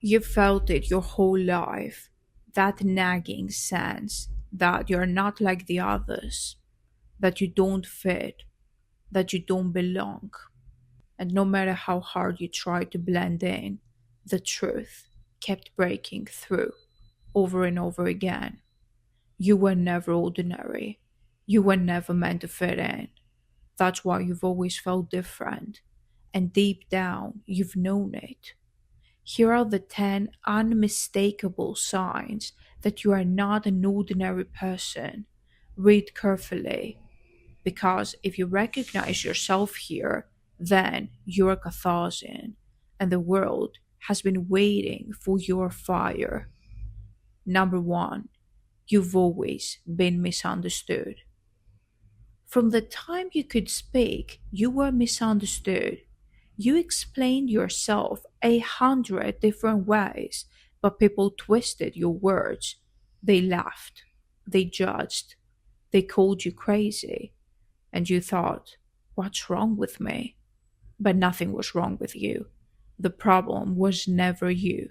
You felt it your whole life, that nagging sense that you're not like the others, that you don't fit, that you don't belong. And no matter how hard you tried to blend in, the truth kept breaking through over and over again. You were never ordinary. You were never meant to fit in. That's why you've always felt different. And deep down, you've known it. Here are the 10 unmistakable signs that you are not an ordinary person. Read carefully, because if you recognize yourself here, then you're a Catharsian, and the world has been waiting for your fire. Number one, you've always been misunderstood. From the time you could speak, you were misunderstood. You explained yourself 100 different ways, but people twisted your words. They laughed, they judged, they called you crazy, and you thought, what's wrong with me? But nothing was wrong with you. The problem was never you.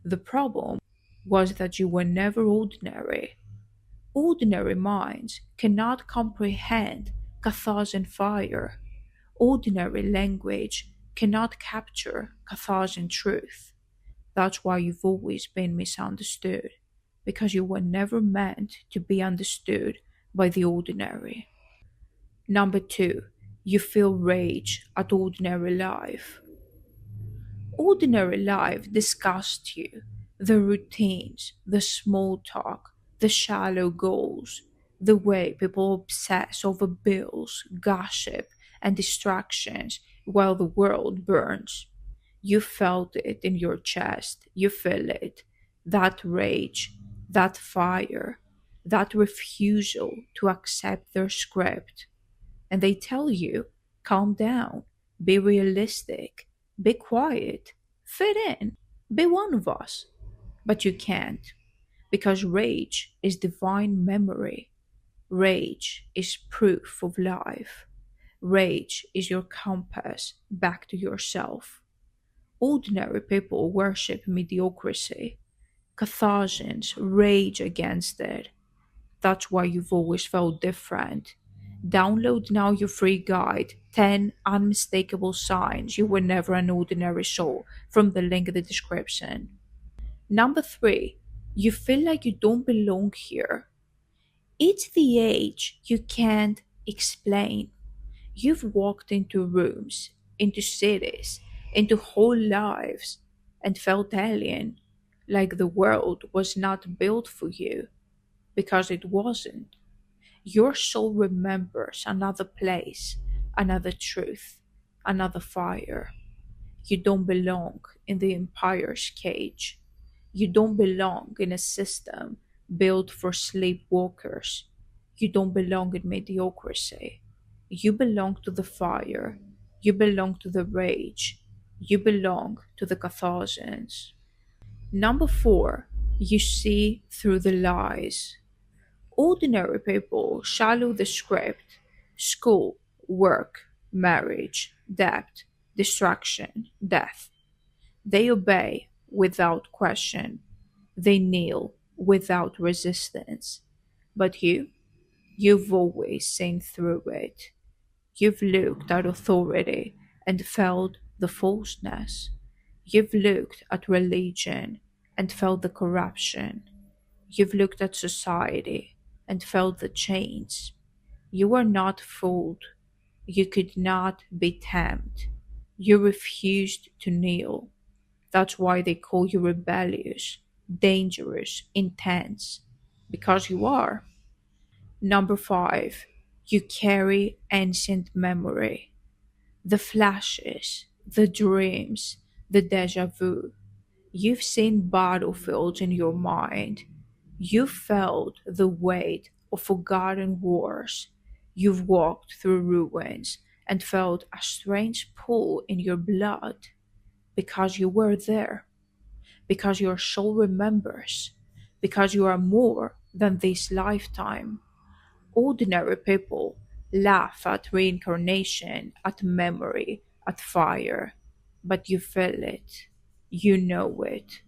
The problem was that you were never ordinary. Ordinary minds cannot comprehend Catharsian fire. Ordinary language cannot capture Catharsian truth. That's why you've always been misunderstood, because you were never meant to be understood by the ordinary. Number two, you feel rage at ordinary life. Ordinary life disgusts you. The routines, the small talk, the shallow goals, the way people obsess over bills, gossip, and distractions while the world burns. You felt it in your chest. You feel it. That rage, that fire, that refusal to accept their script. And they tell you, calm down, be realistic, be quiet, fit in, be one of us. But you can't, because rage is divine memory. Rage is proof of life. Rage is your compass back to yourself. Ordinary people worship mediocrity. Catharsians rage against it. That's why you've always felt different. Download now your free guide, 10 unmistakable signs you were never an ordinary soul, from the link in the description. Number three, you feel like you don't belong here. It's the age you can't explain. You've walked into rooms, into cities, into whole lives, and felt alien, like the world was not built for you, because it wasn't. Your soul remembers another place, another truth, another fire. You don't belong in the empire's cage. You don't belong in a system built for sleepwalkers. You don't belong in mediocrity. You belong to the fire. You belong to the rage. You belong to the Catharsians. Number four, you see through the lies. Ordinary people shallow the script: school, work, marriage, debt, distraction, death. They obey without question. They kneel without resistance. But you've always seen through it. You've looked at authority and felt the falseness. You've looked at religion and felt the corruption. You've looked at society and felt the chains. You were not fooled. You could not be tamed. You refused to kneel. That's why they call you rebellious, dangerous, intense. Because you are. Number five, you carry ancient memory. The flashes, the dreams, the deja vu. You've seen battlefields in your mind. You felt the weight of forgotten wars. You've walked through ruins and felt a strange pull in your blood, because you were there, because your soul remembers, because you are more than this lifetime. Ordinary people laugh at reincarnation, at memory, at fire, but you feel it. You know it.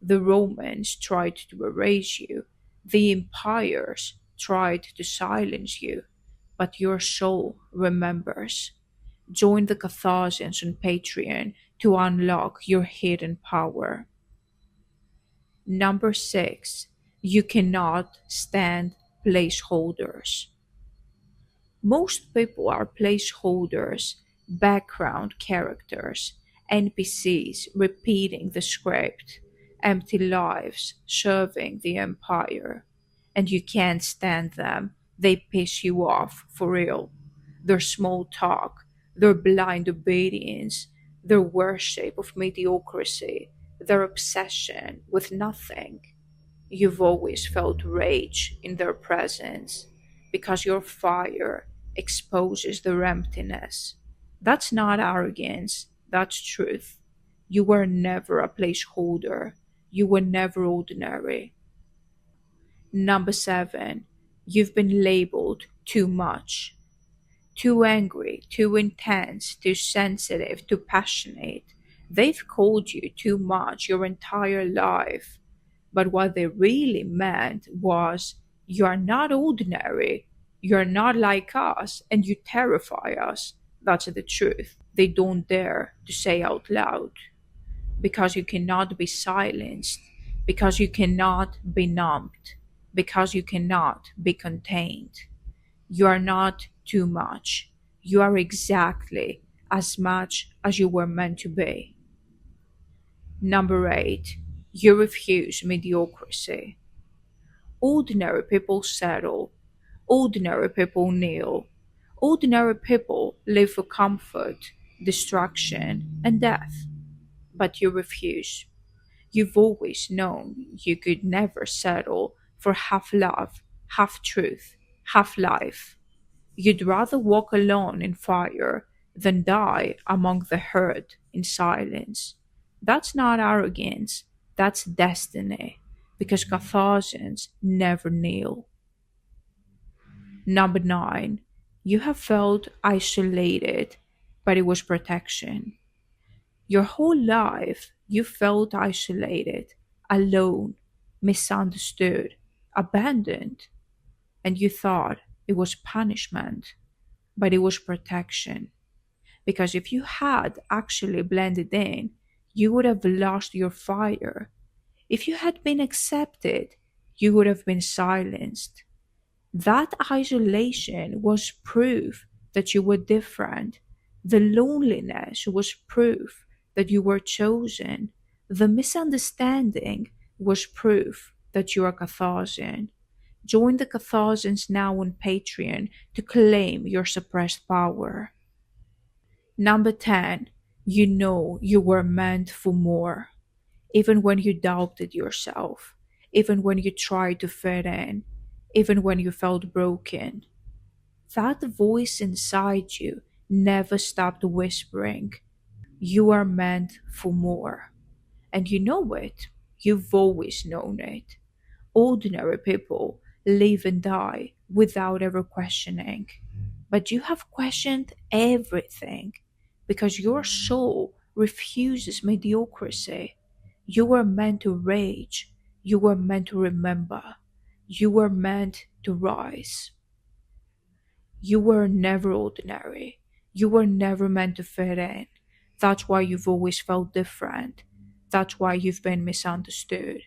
The Romans tried to erase you, the empires tried to silence you, but your soul remembers. Join the Catharsians on Patreon to unlock your hidden power. Number 6, you cannot stand placeholders. Most people are placeholders, background characters, NPCs repeating the script, empty lives serving the empire. And you can't stand them. They piss you off for real. Their small talk, their blind obedience, their worship of mediocrity, their obsession with nothing. You've always felt rage in their presence because your fire exposes their emptiness. That's not arrogance, that's truth. You were never a placeholder, you were never ordinary. Number 7, you've been labeled too much. Too angry, too intense, too sensitive, too passionate. They've called you too much your entire life. But what they really meant was, you are not ordinary, you are not like us, and you terrify us. That's the truth. They don't dare to say out loud. Because you cannot be silenced, because you cannot be numbed, because you cannot be contained. You are not too much. You are exactly as much as you were meant to be. Number 8, you refuse mediocrity. Ordinary people settle. Ordinary people kneel. Ordinary people live for comfort, destruction, and death. But you refuse. You've always known you could never settle for half love, half truth, half life. You'd rather walk alone in fire than die among the herd in silence. That's not arrogance, that's destiny, because Catharsians never kneel. Number 9, you have felt isolated, but it was protection. Your whole life, you felt isolated, alone, misunderstood, abandoned, and you thought it was punishment, but it was protection. Because if you had actually blended in, you would have lost your fire. If you had been accepted, you would have been silenced. That isolation was proof that you were different. The loneliness was proof that you were chosen. The misunderstanding was proof that you are Catharsian. Join the Catharsians now on Patreon to claim your suppressed power. Number 10, you know you were meant for more. Even when you doubted yourself, even when you tried to fit in, even when you felt broken. That voice inside you never stopped whispering, you are meant for more. And you know it. You've always known it. Ordinary people live and die without ever questioning. But you have questioned everything because your soul refuses mediocrity. You were meant to rage. You were meant to remember. You were meant to rise. You were never ordinary. You were never meant to fit in. That's why you've always felt different. That's why you've been misunderstood.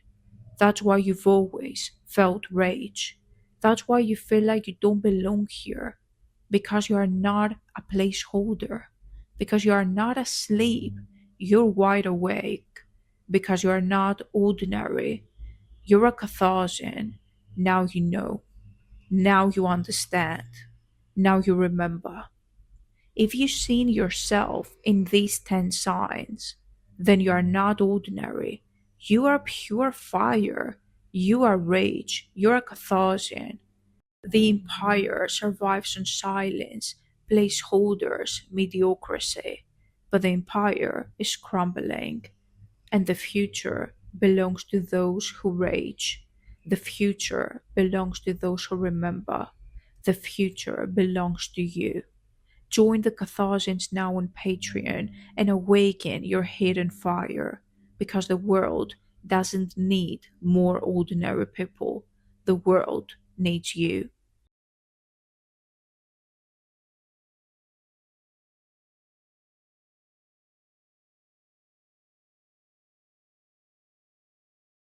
That's why you've always felt rage. That's why you feel like you don't belong here. Because you are not a placeholder. Because you are not asleep. You're wide awake. Because you are not ordinary. You're a Catharsian. Now you know. Now you understand. Now you remember. If you've seen yourself in these 10 signs, then you are not ordinary. You are pure fire. You are rage. You are Catharsian. The empire survives on silence, placeholders, mediocrity. But the empire is crumbling, and the future belongs to those who rage. The future belongs to those who remember. The future belongs to you. Join the Catharsians now on Patreon and awaken your hidden fire. because the world doesn't need more ordinary people. The world needs you.